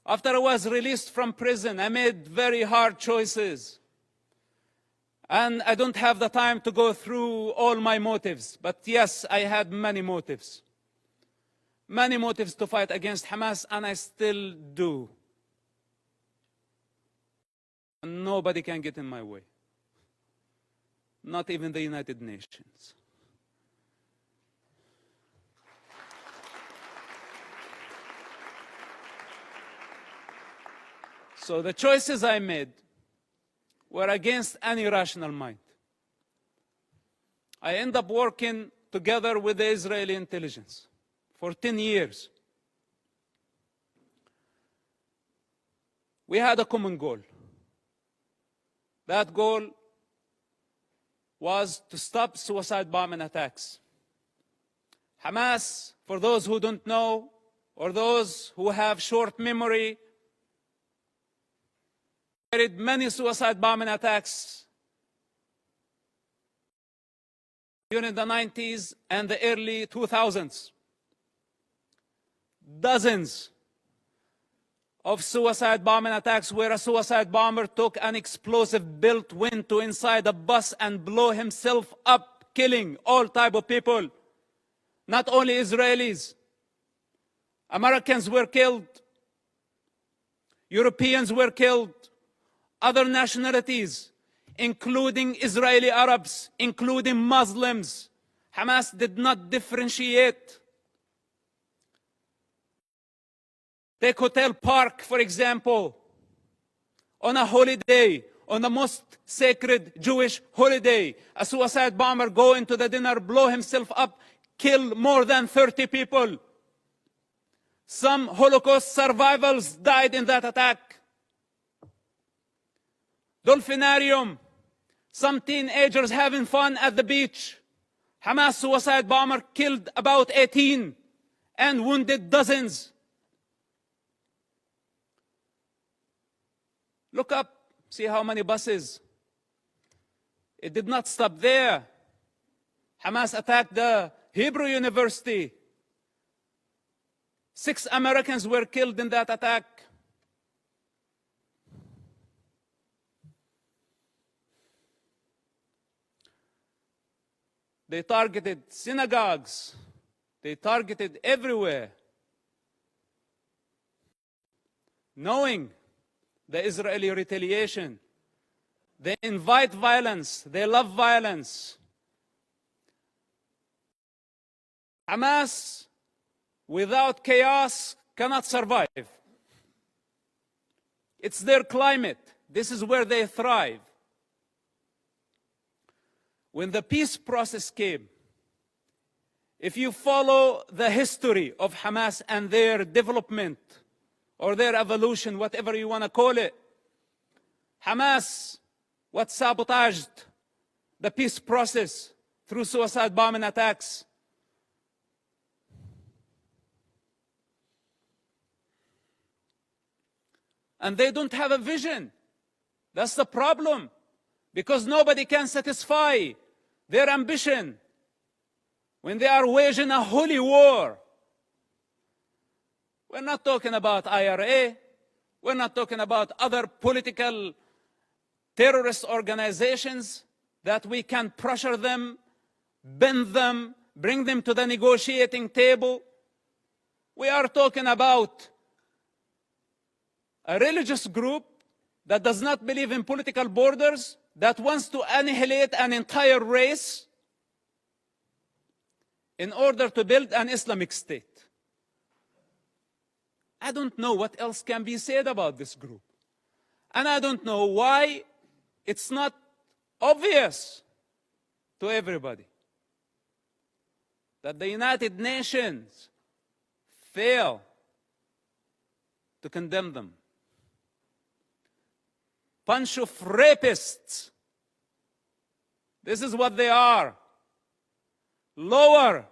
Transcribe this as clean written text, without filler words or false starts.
After I was released from prison, I made very hard choices. And I don't have the time to go through all my motives. But yes, I had many motives. Many motives to fight against Hamas, and I still do. And nobody can get in my way. Not even the United Nations. So the choices I made were against any rational mind. I ended up working together with the Israeli intelligence for 10 years. We had a common goal. That goal was to stop suicide bombing attacks. Hamas, for those who don't know, or those who have short memory, carried many suicide bombing attacks during the 90s and the early 2000s. Dozens of suicide bombing attacks where a suicide bomber took an explosive built went inside a bus and blew himself up, killing all type of people. Not only Israelis. Americans were killed. Europeans were killed. Other nationalities, including Israeli Arabs, including Muslims. Hamas did not differentiate. Take Hotel Park, for example. On a holiday, on the most sacred Jewish holiday, a suicide bomber go into the dinner, blow himself up, kill more than 30 people. Some Holocaust survivors died in that attack. Dolphinarium, some teenagers having fun at the beach. Hamas suicide bomber killed about 18 and wounded dozens. Look up, see how many buses. It did not stop there. Hamas attacked the Hebrew University. 6 Americans were killed in that attack. They targeted synagogues. They targeted everywhere. Knowing the Israeli retaliation, they invite violence. They love violence. Hamas, without chaos, cannot survive. It's their climate. This is where they thrive. When the peace process came, if you follow the history of Hamas and their development or their evolution, whatever you want to call it, Hamas, what sabotaged the peace process through suicide bombing attacks. And they don't have a vision. That's the problem. Because nobody can satisfy their ambition when they are waging a holy war. We're not talking about IRA. We're not talking about other political terrorist organizations that we can pressure them, bend them, bring them to the negotiating table. We are talking about a religious group that does not believe in political borders, that wants to annihilate an entire race in order to build an Islamic state. I don't know what else can be said about this group. And I don't know why it's not obvious to everybody that the United Nations fail to condemn them. Bunch of rapists. This is what they are. Lower